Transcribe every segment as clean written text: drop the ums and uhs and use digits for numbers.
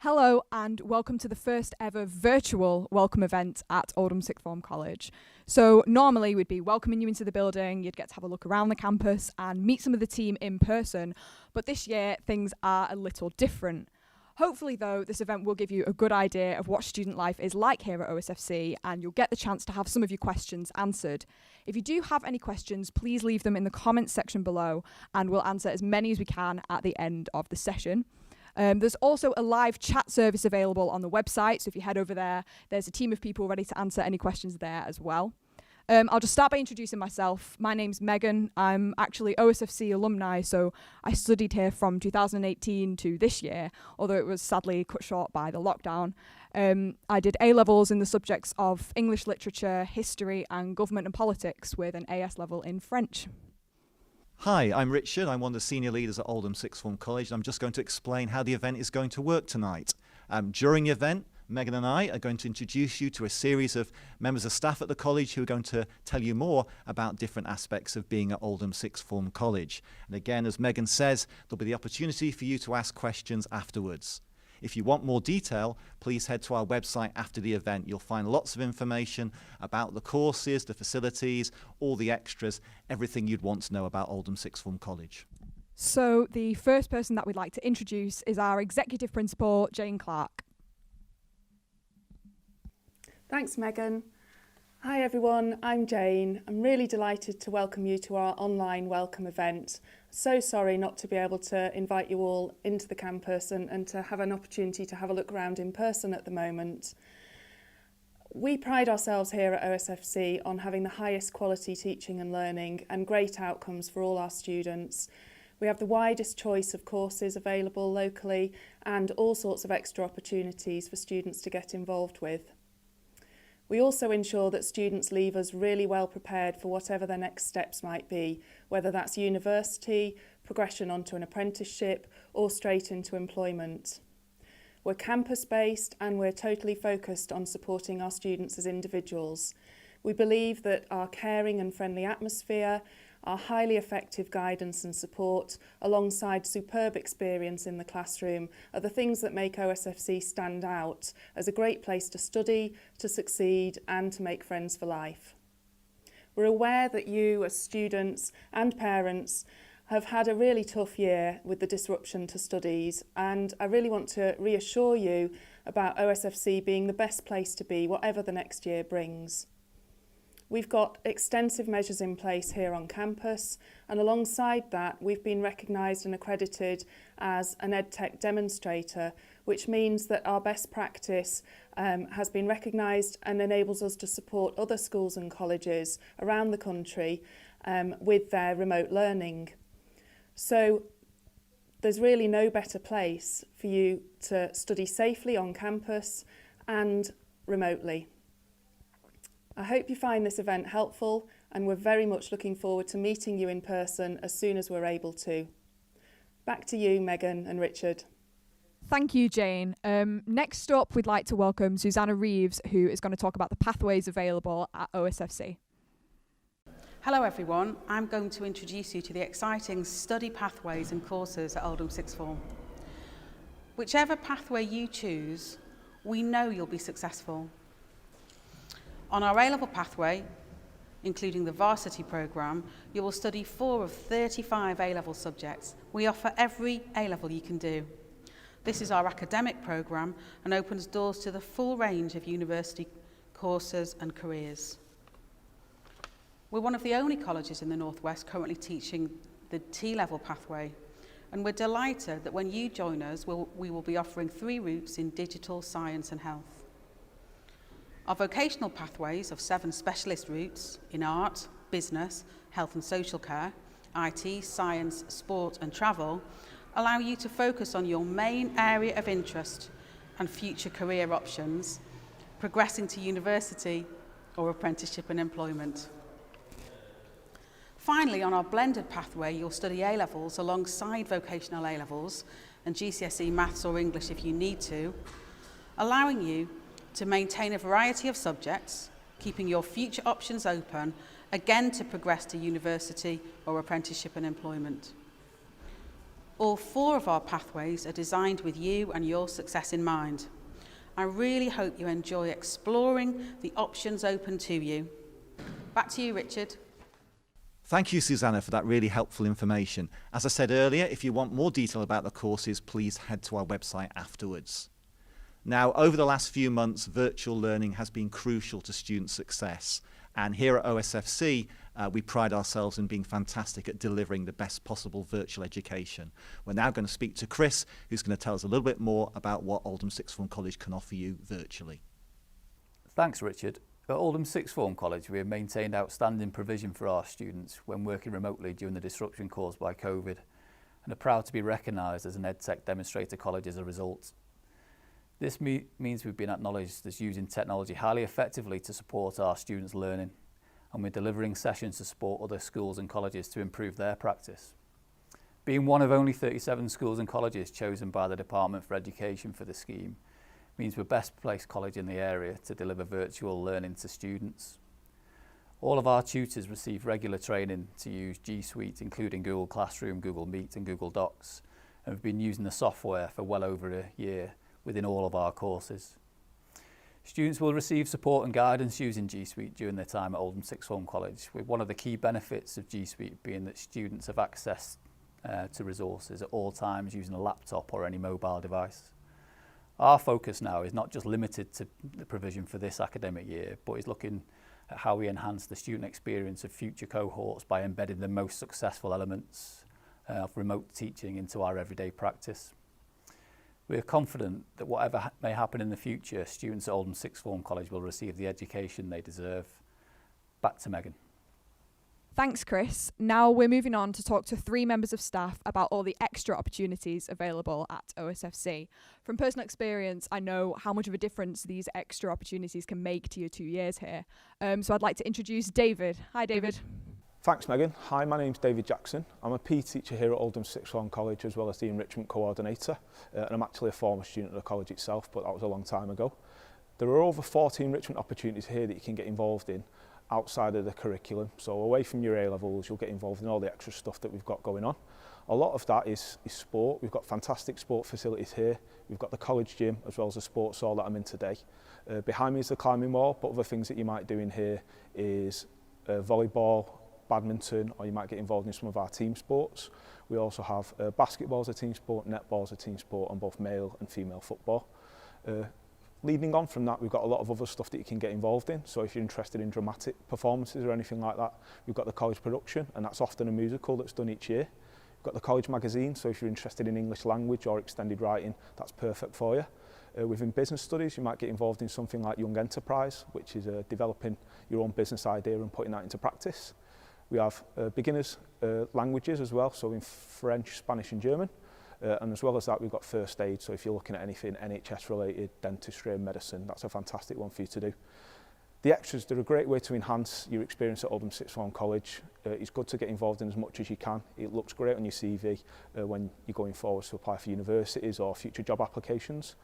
Hello and welcome to the first ever virtual welcome event at Oldham Sixth Form College. So normally we'd be welcoming you into the building, you'd get to have a look around the campus and meet some of the team in person, but this year things are a little different. Hopefully though, this event will give you a good idea of what student life is like here at OSFC and you'll get the chance to have some of your questions answered. If you do have any questions, please leave them in the comments section below and we'll answer as many as we can at the end of the session. There's also a live chat service available on the website, so if you head over there, there's a team of people ready to answer any questions there as well. I'll just start by introducing myself. My name's Megan. I'm actually OSFC alumni, so I studied here from 2018 to this year, although it was sadly cut short by the lockdown. I did A-levels in the subjects of English literature, history and government and politics with an AS level in French. Hi, I'm Richard. I'm one of the senior leaders at Oldham Sixth Form College, and I'm just going to explain how the event is going to work tonight. During the event, Megan and I are going to introduce you to a series of members of staff at the college who are going to tell you more about different aspects of being at Oldham Sixth Form College. And again, as Megan says, there'll be the opportunity for you to ask questions afterwards. If you want more detail, please head to our website after the event. You'll find lots of information about the courses, the facilities, all the extras, everything you'd want to know about Oldham Sixth Form College. So the first person that we'd like to introduce is our Executive Principal, Jayne Clarke. Thanks, Megan. Hi everyone, I'm Jayne. I'm really delighted to welcome you to our online welcome event. So sorry not to be able to invite you all into the campus and to have an opportunity to have a look around in person at the moment. We pride ourselves here at OSFC on having the highest quality teaching and learning and great outcomes for all our students. We have the widest choice of courses available locally and all sorts of extra opportunities for students to get involved with. We also ensure that students leave us really well prepared for whatever their next steps might be, whether that's university, progression onto an apprenticeship, or straight into employment. We're campus-based and we're totally focused on supporting our students as individuals. We believe that our caring and friendly atmosphere, our highly effective guidance and support, alongside superb experience in the classroom, are the things that make OSFC stand out as a great place to study, to succeed and to make friends for life. We're aware that you as students and parents have had a really tough year with the disruption to studies, and I really want to reassure you about OSFC being the best place to be, whatever the next year brings. We've got extensive measures in place here on campus, and alongside that we've been recognised and accredited as an EdTech demonstrator, which means that our best practice has been recognised and enables us to support other schools and colleges around the country with their remote learning. So there's really no better place for you to study safely on campus and remotely. I hope you find this event helpful and we're very much looking forward to meeting you in person as soon as we're able to. Back to you, Megan and Richard. Thank you, Jayne. Next up, we'd like to welcome Suzannah Reeves, who is going to talk about the pathways available at OSFC. Hello everyone, I'm going to introduce you to the exciting study pathways and courses at Oldham Sixth Form. Whichever pathway you choose, we know you'll be successful. On our A-level pathway, including the varsity programme, you will study 4 of 35 A-level subjects. We offer every A-level you can do. This is our academic programme and opens doors to the full range of university courses and careers. We're one of the only colleges in the North West currently teaching the T-level pathway, and we're delighted that when you join us, we will be offering 3 routes in digital, science and health. Our vocational pathways of 7 specialist routes in art, business, health and social care, IT, science, sport and travel allow you to focus on your main area of interest and future career options, progressing to university or apprenticeship and employment. Finally, on our blended pathway, you'll study A-levels alongside vocational A-levels and GCSE maths or English if you need to, allowing you to maintain a variety of subjects, keeping your future options open, again to progress to university or apprenticeship and employment. All 4 of our pathways are designed with you and your success in mind. I really hope you enjoy exploring the options open to you. Back to you, Richard. Thank you, Suzannah, for that really helpful information. As I said earlier, if you want more detail about the courses, please head to our website afterwards. Now, over the last few months, virtual learning has been crucial to student success. And here at OSFC, we pride ourselves in being fantastic at delivering the best possible virtual education. We're now going to speak to Chris, who's going to tell us a little bit more about what Oldham Sixth Form College can offer you virtually. Thanks, Richard. At Oldham Sixth Form College, we have maintained outstanding provision for our students when working remotely during the disruption caused by COVID, and are proud to be recognised as an EdTech demonstrator college as a result. This means we've been acknowledged as using technology highly effectively to support our students' learning, and we're delivering sessions to support other schools and colleges to improve their practice. Being one of only 37 schools and colleges chosen by the Department for Education for the scheme means we're best placed college in the area to deliver virtual learning to students. All of our tutors receive regular training to use G Suite, including Google Classroom, Google Meet and Google Docs, and have been using the software for well over a year within all of our courses. Students will receive support and guidance using G Suite during their time at Oldham Sixth Form College, with one of the key benefits of G Suite being that students have access to resources at all times using a laptop or any mobile device. Our focus now is not just limited to the provision for this academic year, but is looking at how we enhance the student experience of future cohorts by embedding the most successful elements of remote teaching into our everyday practice. We are confident that whatever may happen in the future, students at Oldham Sixth Form College will receive the education they deserve. Back to Megan. Thanks, Chris. Now we're moving on to talk to 3 members of staff about all the extra opportunities available at OSFC. From personal experience, I know how much of a difference these extra opportunities can make to your 2 years here. So I'd like to introduce David. Hi, David. Thanks, Megan. Hi, my name's David Jackson. I'm a PE teacher here at Oldham Sixth Form College as well as the enrichment coordinator. And I'm actually a former student of the college itself, but that was a long time ago. There are over 40 enrichment opportunities here that you can get involved in outside of the curriculum. So away from your A-levels, you'll get involved in all the extra stuff that we've got going on. A lot of that is sport. We've got fantastic sport facilities here. We've got the college gym as well as the sports hall that I'm in today. Behind me is the climbing wall, but other things that you might do in here is volleyball, badminton, or you might get involved in some of our team sports. We also have basketball as a team sport, netball as a team sport, and both male and female football. Leading on from that, we've got a lot of other stuff that you can get involved in. So if you're interested in dramatic performances or anything like that, we've got the college production, and that's often a musical that's done each year. We've got the college magazine, so if you're interested in English language or extended writing, that's perfect for you. Within business studies, you might get involved in something like Young Enterprise, which is developing your own business idea and putting that into practice. We have beginners languages as well, so in French, Spanish and German. And as well as that, we've got first aid, so if you're looking at anything NHS related, dentistry and medicine, that's a fantastic one for you to do. The extras, they're a great way to enhance your experience at Oldham Sixth Form College. It's good to get involved in as much as you can. It looks great on your CV when you're going forward to apply for universities or future job applications.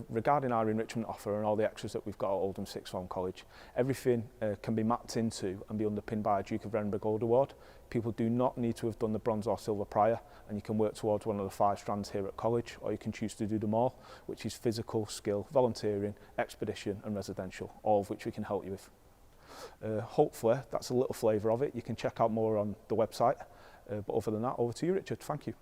Regarding our enrichment offer and all the extras that we've got at Oldham Sixth Form College, everything can be mapped into and be underpinned by a Duke of Edinburgh Gold Award. People do not need to have done the bronze or silver prior, and you can work towards one of the 5 strands here at college, or you can choose to do them all, which is physical, skill, volunteering, expedition and residential, all of which we can help you with. Hopefully that's a little flavour of it. You can check out more on the website, but other than that, over to you, Richard. Thank you.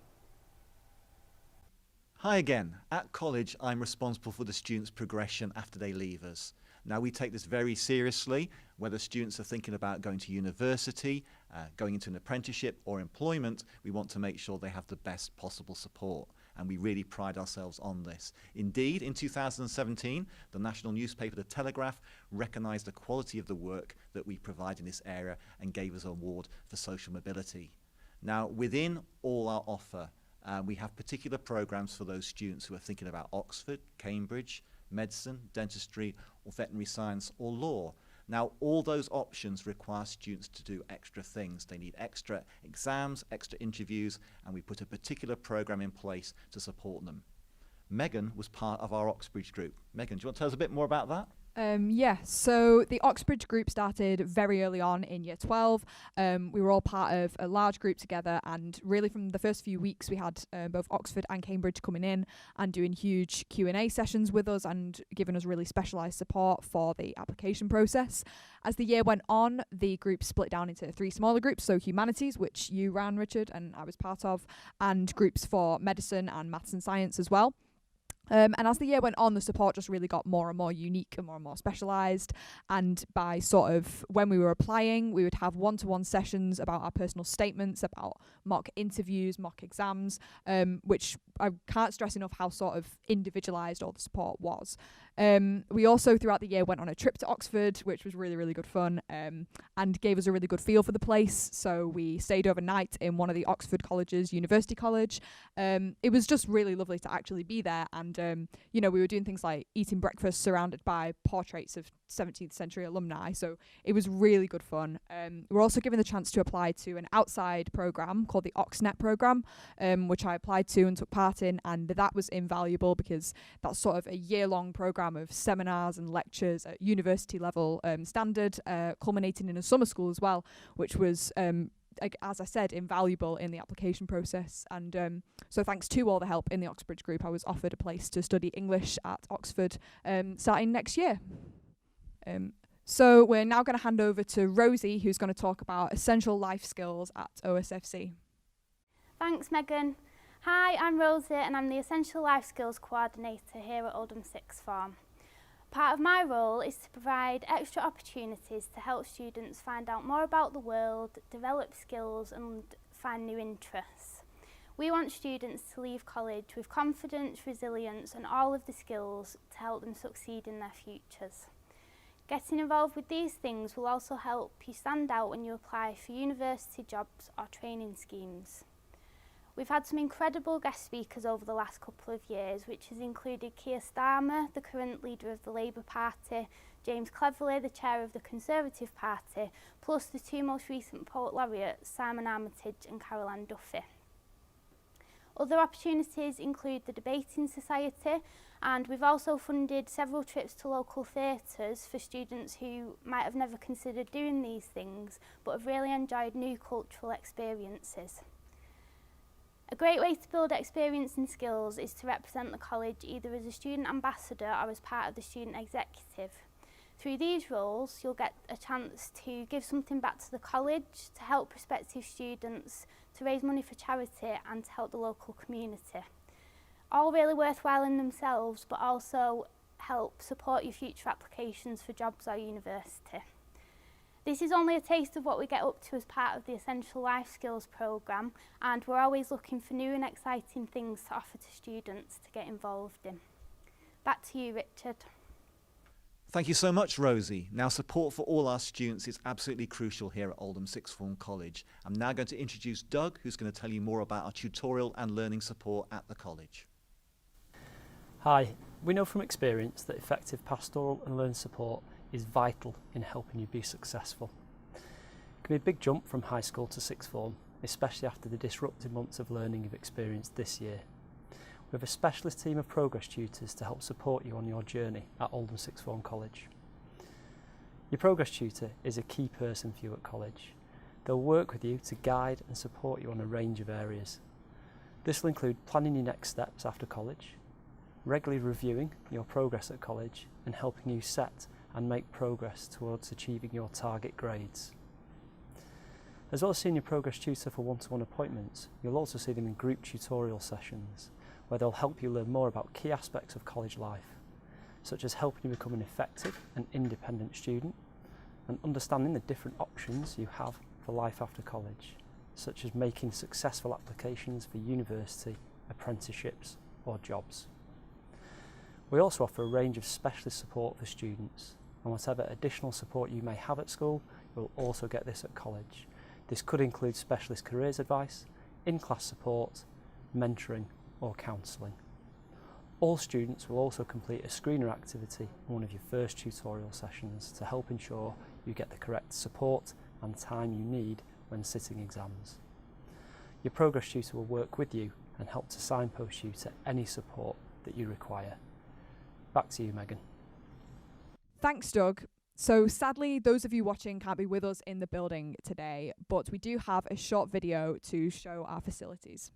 Hi again. At college, I'm responsible for the students' progression after they leave us. Now, we take this very seriously, whether students are thinking about going to university, going into an apprenticeship or employment. We want to make sure they have the best possible support, and we really pride ourselves on this. Indeed, in 2017, the national newspaper The Telegraph recognised the quality of the work that we provide in this area and gave us an award for social mobility. Now, within all our offer, we have particular programmes for those students who are thinking about Oxford, Cambridge, medicine, dentistry, or veterinary science or law. Now, all those options require students to do extra things. They need extra exams, extra interviews, and we put a particular programme in place to support them. Megan was part of our Oxbridge group. Megan, do you want to tell us a bit more about that? So the Oxbridge group started very early on in year 12. We were all part of a large group together, and really from the first few weeks we had both Oxford and Cambridge coming in and doing huge Q&A sessions with us and giving us really specialised support for the application process. As the year went on, the group split down into 3 smaller groups, so humanities, which you ran, Richard, and I was part of, and groups for medicine and maths and science as well. And as the year went on, the support just really got more and more unique and more specialised. And by sort of when we were applying, we would have one-to-one sessions about our personal statements, about mock interviews, mock exams, which I can't stress enough how sort of individualised all the support was. We also, throughout the year, went on a trip to Oxford, which was really, really good fun, and gave us a really good feel for the place. So we stayed overnight in one of the Oxford colleges, University College. It was just really lovely to actually be there. And, we were doing things like eating breakfast surrounded by portraits of 17th century alumni. So it was really good fun. We're also given the chance to apply to an outside programme called the OxNet programme, which I applied to and took part in. And that was invaluable because that's sort of a year-long programme of seminars and lectures at university level standard, culminating in a summer school as well, which was, as I said, invaluable in the application process. And so thanks to all the help in the Oxbridge group, I was offered a place to study English at Oxford starting next year. So we're now going to hand over to Rosie, who's going to talk about essential life skills at OSFC. Thanks, Megan. Hi, I'm Rosie and I'm the Essential Life Skills Coordinator here at Oldham Sixth Form. Part of my role is to provide extra opportunities to help students find out more about the world, develop skills and find new interests. We want students to leave college with confidence, resilience and all of the skills to help them succeed in their futures. Getting involved with these things will also help you stand out when you apply for university jobs or training schemes. We've had some incredible guest speakers over the last couple of years, which has included Keir Starmer, the current leader of the Labour Party, James Cleverly, the chair of the Conservative Party, plus the 2 most recent poet laureates, Simon Armitage and Caroline Duffy. Other opportunities include the Debating Society, and we've also funded several trips to local theatres for students who might have never considered doing these things, but have really enjoyed new cultural experiences. A great way to build experience and skills is to represent the college either as a student ambassador or as part of the student executive. Through these roles, you'll get a chance to give something back to the college, to help prospective students, to raise money for charity and to help the local community. All really worthwhile in themselves, but also help support your future applications for jobs or university. This is only a taste of what we get up to as part of the Essential Life Skills programme, and we're always looking for new and exciting things to offer to students to get involved in. Back to you, Richard. Thank you so much, Rosie. Now, support for all our students is absolutely crucial here at Oldham Sixth Form College. I'm now going to introduce Doug, who's going to tell you more about our tutorial and learning support at the college. Hi, we know from experience that effective pastoral and learning support is vital in helping you be successful. It can be a big jump from high school to sixth form, especially after the disruptive months of learning you've experienced this year. We have a specialist team of progress tutors to help support you on your journey at Oldham Sixth Form College. Your progress tutor is a key person for you at college. They'll work with you to guide and support you on a range of areas. This will include planning your next steps after college, regularly reviewing your progress at college and helping you set and make progress towards achieving your target grades. As well as seeing your progress tutor for one-to-one appointments, you'll also see them in group tutorial sessions, where they'll help you learn more about key aspects of college life, such as helping you become an effective and independent student, and understanding the different options you have for life after college, such as making successful applications for university, apprenticeships, or jobs. We also offer a range of specialist support for students, and whatever additional support you may have at school, you'll also get this at college. This could include specialist careers advice, in-class support, mentoring or counselling. All students will also complete a screener activity in one of your first tutorial sessions to help ensure you get the correct support and time you need when sitting exams. Your progress tutor will work with you and help to signpost you to any support that you require. Back to you, Megan. Thanks, Doug. So sadly, those of you watching can't be with us in the building today, but we do have a short video to show our facilities.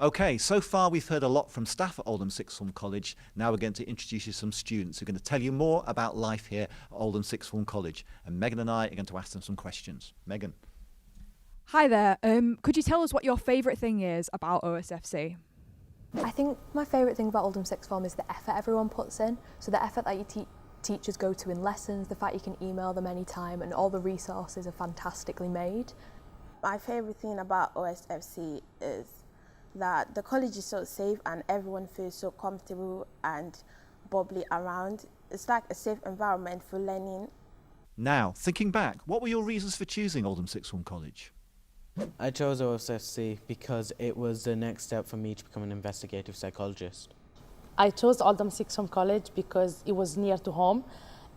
Okay, so far we've heard a lot from staff at Oldham Sixth Form College. Now we're going to introduce you to some students who are going to tell you more about life here at Oldham Sixth Form College. And Megan and I are going to ask them some questions. Megan. Hi there. Could you tell us what your favourite thing is about OSFC? I think my favourite thing about Oldham Sixth Form is the effort everyone puts in. So the effort that your teachers go to in lessons, the fact you can email them anytime, and all the resources are fantastically made. My favourite thing about OSFC is that the college is so safe and everyone feels so comfortable and bubbly around. It's like a safe environment for learning. Now, thinking back, what were your reasons for choosing Oldham Sixth Form College? I chose OSFC because it was the next step for me to become an investigative psychologist. I chose Oldham Sixth Form College because it was near to home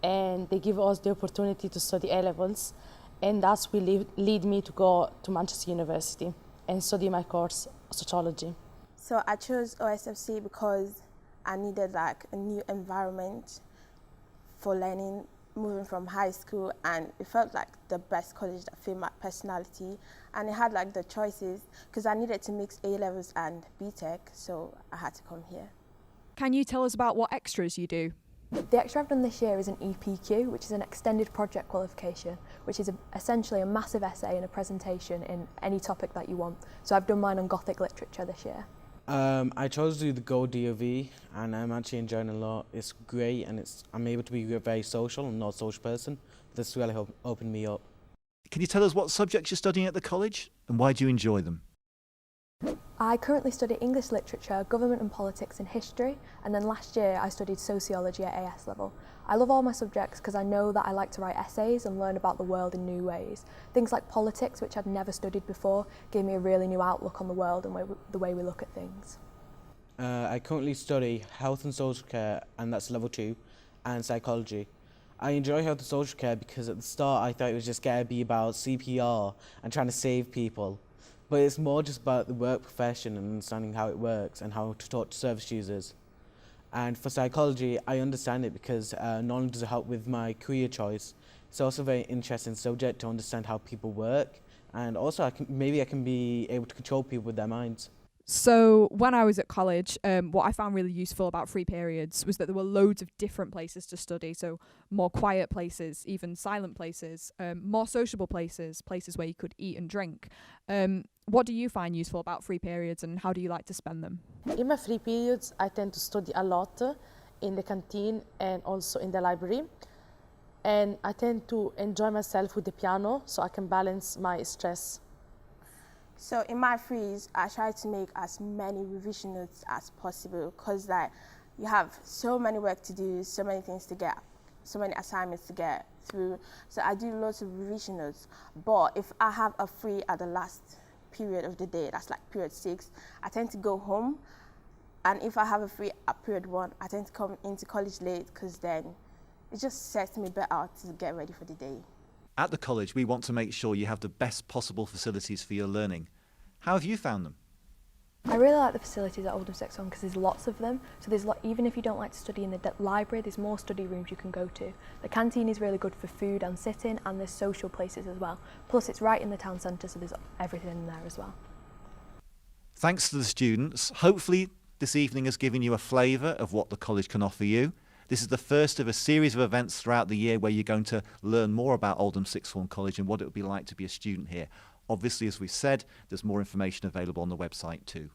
and they give us the opportunity to study A-levels, and that's will lead me to go to Manchester University and study my course, sociology. So I chose OSFC because I needed like a new environment for learning, moving from high school, and it felt like the best college that fit my personality, and it had like the choices because I needed to mix A-levels and BTEC, so I had to come here. Can you tell us about what extras you do? The extra I've done this year is an EPQ, which is an extended project qualification, which is essentially a massive essay and a presentation in any topic that you want. So I've done mine on Gothic literature this year. I chose to do the Go DOV and I'm actually enjoying it a lot. It's great and I'm able to be a very social and not a social person. This really opened me up. Can you tell us what subjects you're studying at the college and why do you enjoy them? I currently study English literature, government and politics and history, and then last year I studied sociology at AS level. I love all my subjects because I know that I like to write essays and learn about the world in new ways. Things like politics, which I'd never studied before, gave me a really new outlook on the world and the way we look at things. I currently study health and social care, and that's level 2, and psychology. I enjoy health and social care because at the start I thought it was just going to be about CPR and trying to save people. But it's more just about the work profession and understanding how it works and how to talk to service users. And for psychology, I understand it because not only does it help with my career choice, it's also a very interesting subject to understand how people work, and also maybe I can be able to control people with their minds. So when I was at college, what I found really useful about free periods was that there were loads of different places to study. So more quiet places, even silent places, more sociable places, places where you could eat and drink. What do you find useful about free periods and how do you like to spend them? In my free periods, I tend to study a lot in the canteen and also in the library. And I tend to enjoy myself with the piano so I can balance my stress. So in my frees, I try to make as many revision notes as possible because like you have so many work to do, so many things to get, so many assignments to get through. So I do lots of revision notes. But if I have a free at the last period of the day, that's like period 6, I tend to go home. And if I have a free at period 1, I tend to come into college late because then it just sets me better to get ready for the day. At the college, we want to make sure you have the best possible facilities for your learning. How have you found them? I really like the facilities at Oldham Sixth Form because there's lots of them. So there's even if you don't like to study in the library, there's more study rooms you can go to. The canteen is really good for food and sitting, and there's social places as well. Plus it's right in the town centre, so there's everything in there as well. Thanks to the students. Hopefully this evening has given you a flavour of what the college can offer you. This is the first of a series of events throughout the year where you're going to learn more about Oldham Sixth Form College and what it would be like to be a student here. Obviously, as we've said, there's more information available on the website too.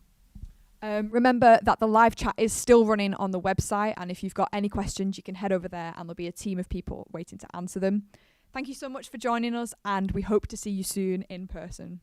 Remember that the live chat is still running on the website, and if you've got any questions, you can head over there and there'll be a team of people waiting to answer them. Thank you so much for joining us, and we hope to see you soon in person.